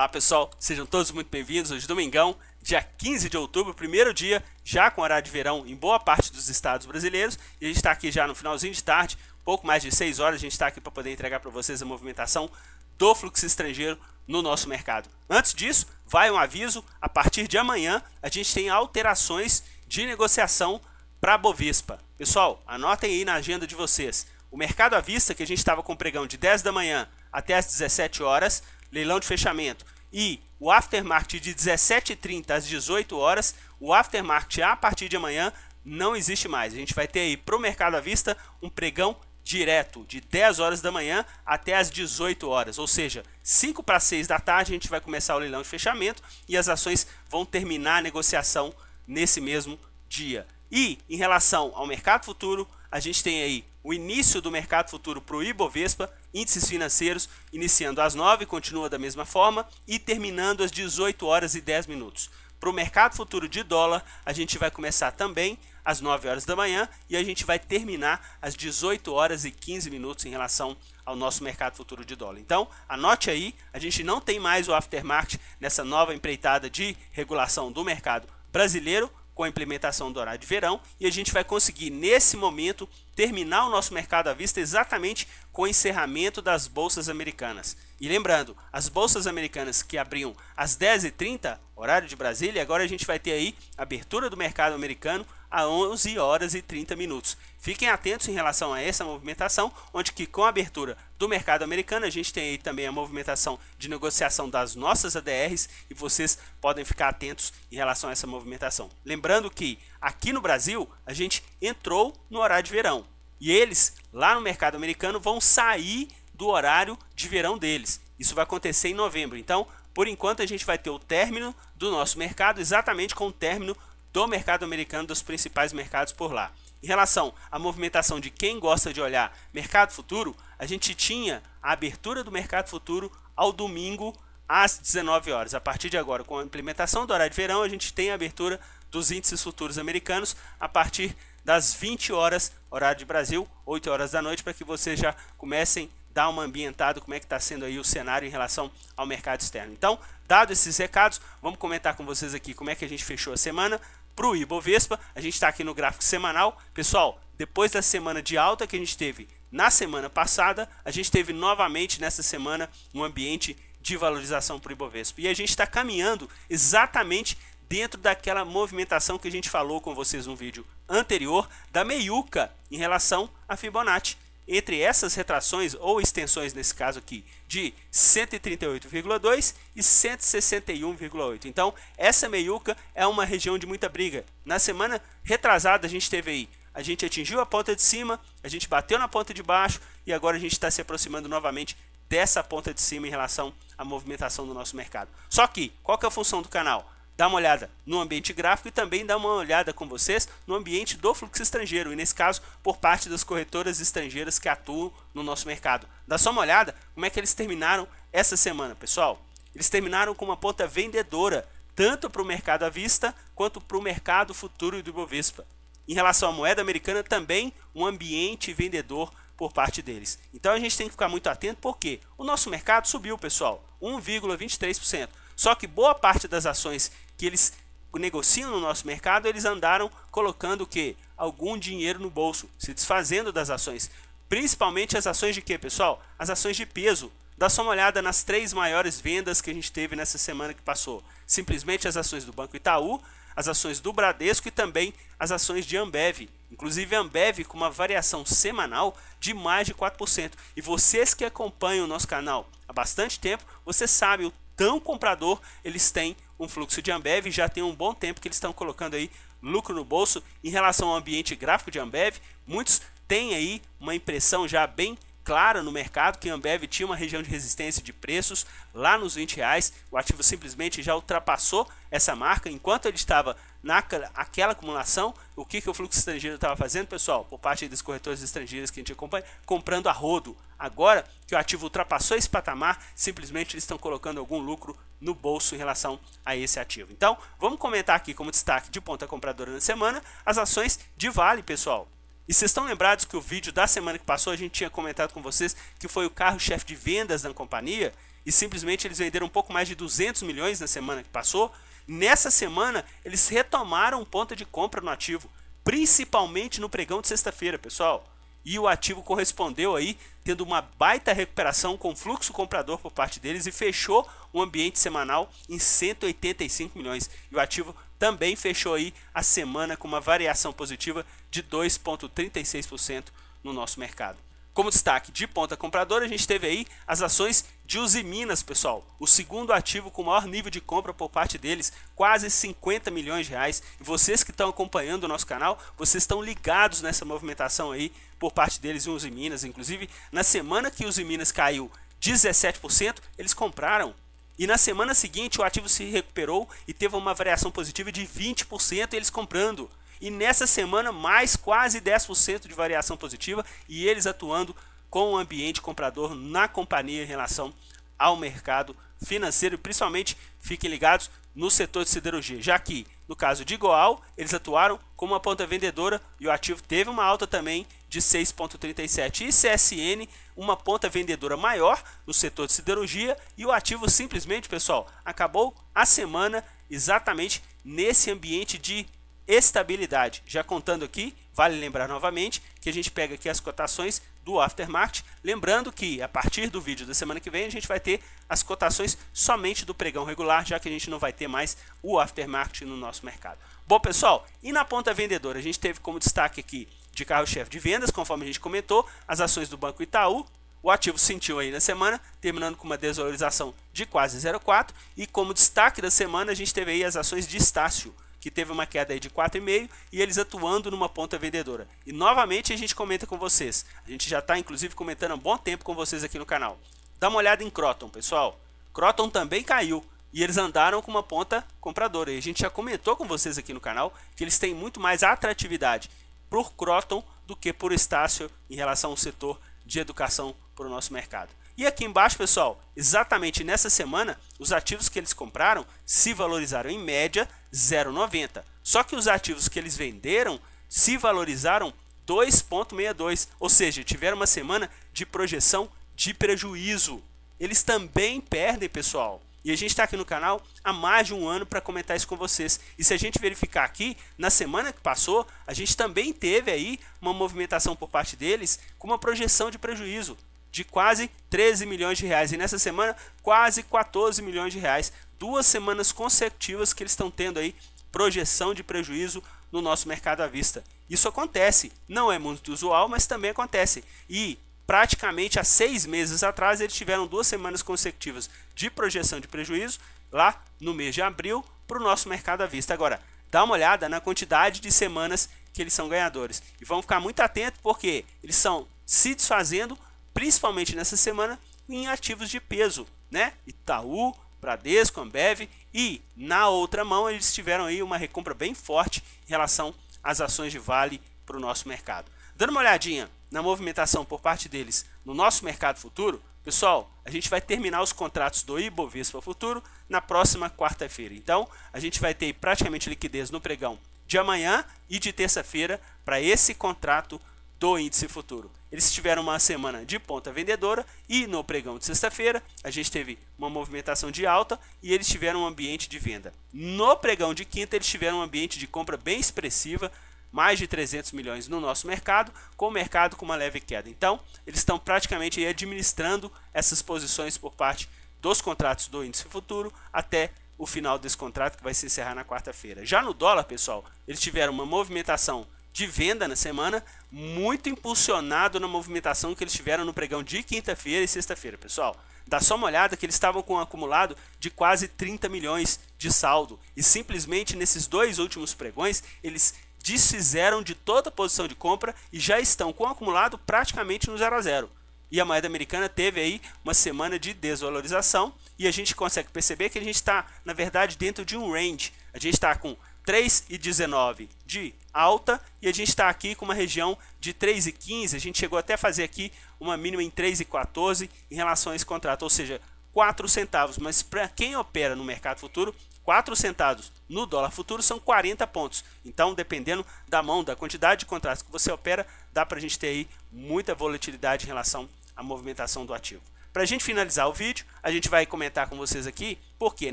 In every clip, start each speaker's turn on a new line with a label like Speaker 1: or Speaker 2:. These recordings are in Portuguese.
Speaker 1: Olá pessoal, sejam todos muito bem-vindos. Hoje domingão, dia 15 de outubro, primeiro dia já com horário de verão em boa parte dos estados brasileiros. E a gente está aqui já no finalzinho de tarde, pouco mais de 6 horas, a gente está aqui para poder entregar para vocês a movimentação do fluxo estrangeiro no nosso mercado. Antes disso, vai um aviso, a partir de amanhã a gente tem alterações de negociação para a Bovespa. Pessoal, anotem aí na agenda de vocês. O mercado à vista, que a gente estava com pregão de 10 da manhã até as 17 horas, leilão de fechamento, e o aftermarket de 17h30 às 18 horas, o aftermarket a partir de amanhã não existe mais. A gente vai ter aí para o mercado à vista um pregão direto de 10 horas da manhã até as 18 horas, ou seja, 5 para 6 da tarde a gente vai começar o leilão de fechamento e as ações vão terminar a negociação nesse mesmo dia. E em relação ao mercado futuro, a gente tem aí o início do mercado futuro para o Ibovespa, índices financeiros, iniciando às 9, continua da mesma forma, e terminando às 18 horas e 10 minutos. Para o mercado futuro de dólar, a gente vai começar também às 9 horas da manhã e a gente vai terminar às 18 horas e 15 minutos em relação ao nosso mercado futuro de dólar. Então, anote aí, a gente não tem mais o aftermarket nessa nova empreitada de regulação do mercado brasileiro, com a implementação do horário de verão, e a gente vai conseguir nesse momento terminar o nosso mercado à vista exatamente com o encerramento das bolsas americanas. E lembrando, as bolsas americanas que abriam às 10h30, horário de Brasília, agora a gente vai ter aí a abertura do mercado americano a 11 horas e 30 minutos. Fiquem atentos em relação a essa movimentação, onde que com a abertura do mercado americano a gente tem aí também a movimentação de negociação das nossas ADRs e vocês podem ficar atentos em relação a essa movimentação. Lembrando que aqui no Brasil a gente entrou no horário de verão e eles lá no mercado americano vão sair do horário de verão deles. Isso vai acontecer em novembro. Então, por enquanto a gente vai ter o término do nosso mercado exatamente com o término do mercado americano, dos principais mercados por lá. Em relação à movimentação de quem gosta de olhar mercado futuro, a gente tinha a abertura do mercado futuro ao domingo às 19 horas. A partir de agora, com a implementação do horário de verão, a gente tem a abertura dos índices futuros americanos a partir das 20 horas, horário de Brasil, 8 horas da noite, para que vocês já comecem a dar uma ambientada, como é que está sendo aí o cenário em relação ao mercado externo. Então, dados esses recados, vamos comentar com vocês aqui como é que a gente fechou a semana. Para o Ibovespa, a gente está aqui no gráfico semanal. Pessoal, depois da semana de alta que a gente teve na semana passada, a gente teve novamente nessa semana um ambiente de valorização para o Ibovespa. E a gente está caminhando exatamente dentro daquela movimentação que a gente falou com vocês no vídeo anterior, da meiuca em relação à Fibonacci. Entre essas retrações ou extensões, nesse caso aqui, de 138,2 e 161,8. Então, essa meiuca é uma região de muita briga. Na semana retrasada, a gente teve aí, a gente atingiu a ponta de cima, a gente bateu na ponta de baixo e agora a gente está se aproximando novamente dessa ponta de cima em relação à movimentação do nosso mercado. Só que, qual que é a função do canal? Dá uma olhada no ambiente gráfico e também dá uma olhada com vocês no ambiente do fluxo estrangeiro, e nesse caso por parte das corretoras estrangeiras que atuam no nosso mercado. Dá só uma olhada como é que eles terminaram essa semana, pessoal. Eles terminaram com uma ponta vendedora, tanto para o mercado à vista quanto para o mercado futuro do Ibovespa. Em relação à moeda americana, também um ambiente vendedor por parte deles. Então a gente tem que ficar muito atento porque o nosso mercado subiu, pessoal, 1,23%. Só que boa parte das ações que eles negociam no nosso mercado, eles andaram colocando o quê? Algum dinheiro no bolso, se desfazendo das ações. Principalmente as ações de quê, pessoal? As ações de peso. Dá só uma olhada nas 3 maiores vendas que a gente teve nessa semana que passou. Simplesmente as ações do Banco Itaú, as ações do Bradesco e também as ações de Ambev. Inclusive a Ambev com uma variação semanal de mais de 4%. E vocês que acompanham o nosso canal há bastante tempo, você sabe o tão comprador eles têm um fluxo de Ambev, já tem um bom tempo que eles estão colocando aí lucro no bolso. Em relação ao ambiente gráfico de Ambev, muitos têm aí uma impressão já bem clara no mercado que a Ambev tinha uma região de resistência de preços lá nos R$20. O ativo simplesmente já ultrapassou essa marca. Enquanto ele estava naquela acumulação, o que o fluxo estrangeiro estava fazendo, pessoal? Por parte dos corretores estrangeiros que a gente acompanha, comprando a rodo. Agora que o ativo ultrapassou esse patamar, simplesmente eles estão colocando algum lucro no bolso em relação a esse ativo. Então, vamos comentar aqui como destaque de ponta compradora na semana as ações de Vale, pessoal. E vocês estão lembrados que o vídeo da semana que passou a gente tinha comentado com vocês que foi o carro-chefe de vendas da companhia? e simplesmente eles venderam um pouco mais de 200 milhões na semana que passou. Nessa semana, eles retomaram ponta de compra no ativo, principalmente no pregão de sexta-feira, pessoal. E o ativo correspondeu aí, tendo uma baita recuperação com fluxo comprador por parte deles e fechou o ambiente semanal em 185 milhões. E o ativo também fechou aí a semana com uma variação positiva de 2,36% no nosso mercado. Como destaque de ponta compradora, a gente teve aí as ações de Usiminas, pessoal. O segundo ativo com maior nível de compra por parte deles, quase 50 milhões de reais. E vocês que estão acompanhando o nosso canal, vocês estão ligados nessa movimentação aí por parte deles em Usiminas. Inclusive, na semana que Usiminas caiu 17%, eles compraram. E na semana seguinte, o ativo se recuperou e teve uma variação positiva de 20%, eles comprando. E nessa semana, mais quase 10% de variação positiva e eles atuando com o ambiente comprador na companhia em relação ao mercado financeiro. E principalmente, fiquem ligados no setor de siderurgia, já que no caso de Goal, eles atuaram como uma ponta vendedora e o ativo teve uma alta também de 6,37. E CSN, uma ponta vendedora maior no setor de siderurgia e o ativo simplesmente, pessoal, acabou a semana exatamente nesse ambiente de estabilidade. Já contando aqui, vale lembrar novamente que a gente pega aqui as cotações do aftermarket, lembrando que a partir do vídeo da semana que vem a gente vai ter as cotações somente do pregão regular, já que a gente não vai ter mais o aftermarket no nosso mercado. Bom, pessoal, e na ponta vendedora a gente teve como destaque aqui de carro-chefe de vendas, conforme a gente comentou, as ações do Banco Itaú. O ativo sentiu aí na semana, terminando com uma desvalorização de quase 0,4, e como destaque da semana a gente teve aí as ações de Estácio, que teve uma queda aí de 4,5 e eles atuando numa ponta vendedora. E novamente a gente comenta com vocês. A gente já está inclusive comentando há um bom tempo com vocês aqui no canal. Dá uma olhada em Kroton, pessoal. Kroton também caiu e eles andaram com uma ponta compradora. E a gente já comentou com vocês aqui no canal que eles têm muito mais atratividade por Kroton do que por Estácio em relação ao setor de educação para o nosso mercado. E aqui embaixo, pessoal, exatamente nessa semana, os ativos que eles compraram se valorizaram em média 0,90. Só que os ativos que eles venderam se valorizaram 2,62. Ou seja, tiveram uma semana de projeção de prejuízo. Eles também perdem, pessoal. E a gente está aqui no canal há mais de um ano para comentar isso com vocês. E se a gente verificar aqui, na semana que passou, a gente também teve aí uma movimentação por parte deles com uma projeção de prejuízo de quase 13 milhões de reais. E nessa semana, quase 14 milhões de reais. 2 semanas consecutivas que eles estão tendo aí projeção de prejuízo no nosso mercado à vista. Isso acontece. Não é muito usual, mas também acontece. E praticamente há 6 meses atrás, eles tiveram 2 semanas consecutivas de projeção de prejuízo lá no mês de abril para o nosso mercado à vista. Agora, dá uma olhada na quantidade de semanas que eles são ganhadores. E vamos ficar muito atentos porque eles estão se desfazendo principalmente nessa semana, em ativos de peso, né? Itaú, Bradesco, Ambev, e na outra mão eles tiveram aí uma recompra bem forte em relação às ações de Vale para o nosso mercado. Dando uma olhadinha na movimentação por parte deles no nosso mercado futuro, pessoal, a gente vai terminar os contratos do Ibovespa Futuro na próxima quarta-feira. Então, a gente vai ter praticamente liquidez no pregão de amanhã e de terça-feira para esse contrato do índice futuro. Eles tiveram uma semana de ponta vendedora e no pregão de sexta-feira a gente teve uma movimentação de alta e eles tiveram um ambiente de venda. No pregão de quinta eles tiveram um ambiente de compra bem expressiva, mais de 300 milhões no nosso mercado, com o mercado com uma leve queda. Então, eles estão praticamente administrando essas posições por parte dos contratos do índice futuro até o final desse contrato que vai se encerrar na quarta-feira. Já no dólar, pessoal, eles tiveram uma movimentação de venda na semana, muito impulsionado na movimentação que eles tiveram no pregão de quinta-feira e sexta-feira, pessoal. Dá só uma olhada que eles estavam com um acumulado de quase 30 milhões de saldo. E simplesmente nesses 2 últimos pregões, eles desfizeram de toda a posição de compra e já estão com o acumulado praticamente no 0 a 0. E a moeda americana teve aí uma semana de desvalorização e a gente consegue perceber que a gente está, na verdade, dentro de um range. A gente está com 3,19 de alta e a gente está aqui com uma região de 3,15. A gente chegou até a fazer aqui uma mínima em 3,14 em relação a esse contrato, ou seja, 4 centavos. Mas para quem opera no mercado futuro, 4 centavos no dólar futuro são 40 pontos. Então, dependendo da mão, da quantidade de contratos que você opera, dá para a gente ter aí muita volatilidade em relação à movimentação do ativo. Para a gente finalizar o vídeo, a gente vai comentar com vocês aqui, porque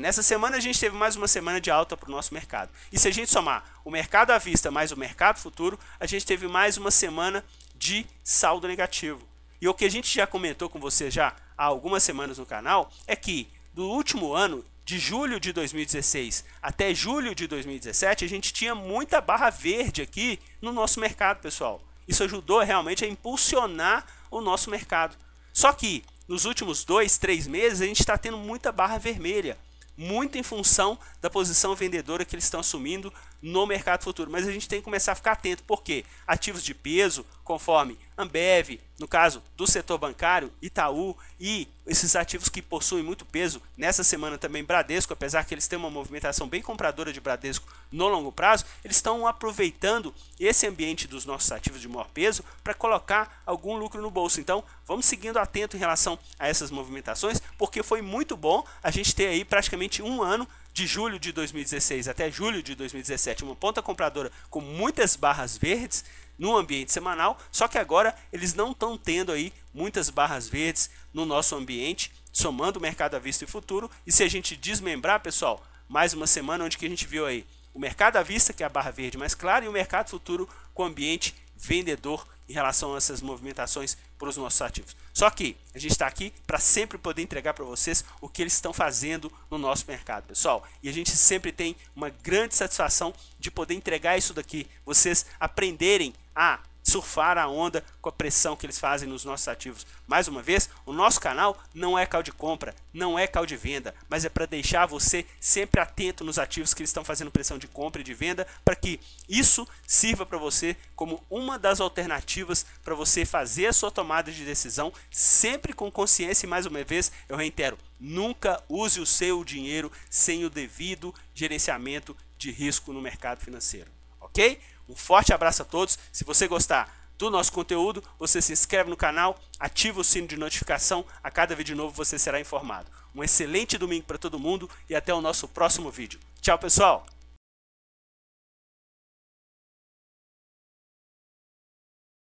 Speaker 1: nessa semana a gente teve mais uma semana de alta para o nosso mercado. E se a gente somar o mercado à vista mais o mercado futuro, a gente teve mais uma semana de saldo negativo. E o que a gente já comentou com vocês já há algumas semanas no canal é que do último ano, de julho de 2016 até julho de 2017, a gente tinha muita barra verde aqui no nosso mercado, pessoal. Isso ajudou realmente a impulsionar o nosso mercado. Só que nos últimos 2, 3 meses a gente está tendo muita barra vermelha, muito em função da posição vendedora que eles estão assumindo no mercado futuro. Mas a gente tem que começar a ficar atento, porque ativos de peso, conforme Ambev, no caso do setor bancário, Itaú e esses ativos que possuem muito peso, nessa semana também Bradesco, apesar que eles têm uma movimentação bem compradora de Bradesco no longo prazo, eles estão aproveitando esse ambiente dos nossos ativos de maior peso para colocar algum lucro no bolso. Então, vamos seguindo atento em relação a essas movimentações, porque foi muito bom a gente ter aí praticamente um ano, de julho de 2016 até julho de 2017, uma ponta compradora com muitas barras verdes no ambiente semanal, só que agora eles não estão tendo aí muitas barras verdes no nosso ambiente, somando o mercado à vista e futuro. E se a gente desmembrar, pessoal, mais uma semana onde que a gente viu aí o mercado à vista, que é a barra verde mais clara, e o mercado futuro com ambiente vendedor em relação a essas movimentações para os nossos ativos. Só que a gente está aqui para sempre poder entregar para vocês o que eles estão fazendo no nosso mercado, pessoal. E a gente sempre tem uma grande satisfação de poder entregar isso daqui, vocês aprenderem a surfar a onda com a pressão que eles fazem nos nossos ativos. Mais uma vez, o nosso canal não é call de compra, não é call de venda, mas é para deixar você sempre atento nos ativos que eles estão fazendo pressão de compra e de venda, para que isso sirva para você como uma das alternativas para você fazer a sua tomada de decisão, sempre com consciência. E mais uma vez, eu reitero, nunca use o seu dinheiro sem o devido gerenciamento de risco no mercado financeiro, ok? Um forte abraço a todos. Se você gostar do nosso conteúdo, você se inscreve no canal, ativa o sino de notificação, a cada vídeo novo você será informado. Um excelente domingo para todo mundo e até o nosso próximo vídeo. Tchau, pessoal!